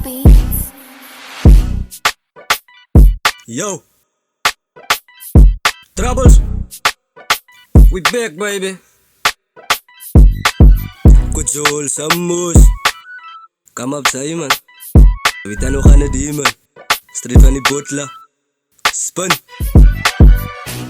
Beats. Yo, Troubles, we back baby. Kujol Samus, come up Simon. We tano ka na di man. Street van die botla, spin.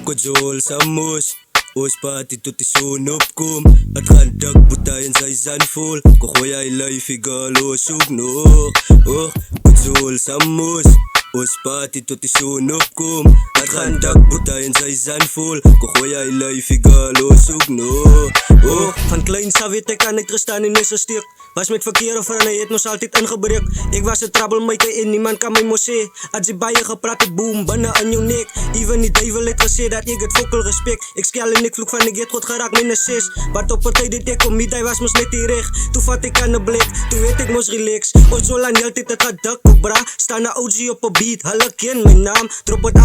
Kujol Samus, ons party tot die zon opkom. Het gaan dakboeta en sy zand vol. Kogooi hy lyfie galo soek nog. Oh, Kujol Samus, ons party tot die zon opkom. Het gaan dakboeta en sy zand vol. Kogooi hy lyfie galo soek nog. Oh, van klein sa weet ek kan ek gestaan en mes steek. Was met verkeerde vrienden, het ons altyd ingebreek. Ek was een troublemaker en niemand kan my mos sê. As jy baie gepraat het, boom, binne in jou nek. Even die duivel het gesê dat ek het fokkel respect. Ek skel en ek vloek van ek het God geraak met een 6. Maar op partij dit ek om hy was mos net hier recht. Toe vat ek aan een blik, toe weet ek mos relax. Ons sol aan heeltyd het gaat dik op bra. Staan na OG op een beat, hulle ken my naam. Drop het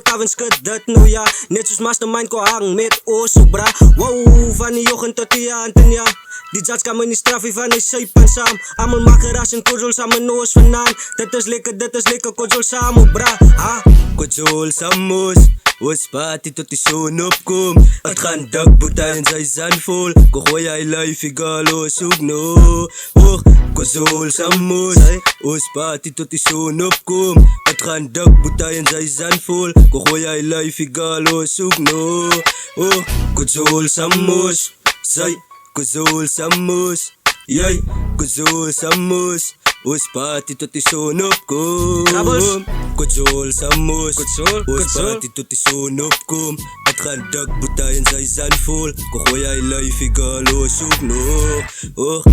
af en skud dit nou ja. Net soos mastermind ko hang met Oso bra. Wow, van die oggend tot die aand en ja. Die judge kan my nie straffie van die syp en saam. Amal maak geras en Kojol saam my noos vandaan. Dit is lekker Kojol saam op bra. Ha? Kojol Samus, ons party tot die zon opkom. Het gaan dakboeta en sy zand vol. Kogooi hy lyfie galo soek no. Oh, Kojol Samus, ons party tot die zon opkom. Het gaan dakboeta en sy zand vol. Kogooi hy lyfie galo soek no. Oh, Kojol Samus, sy Kojol Samus, jij, Kojol Samus, ons party tot die zon opkom. Kojol Samus, ons party tot die zon opkom. Het gaan dakboeta en sy zand vol. Kogooi hy lyfie galo soek nog. Oh,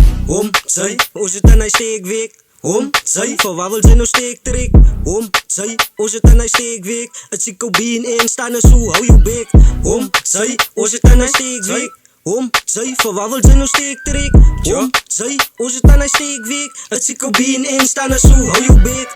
sy, ons het aan hy steek week. Sy, vir wat wil sy nou steek trek? Sy, ons het aan hy steek week. Het sy Kobien en staan en so, hou jou bek. Sy, ons het aan hy steek week. Sy, vir wat wil sy nou steek trek? Sy, ons het aan hy steek week. Het sy Kobien en staan en so, hou jou bek.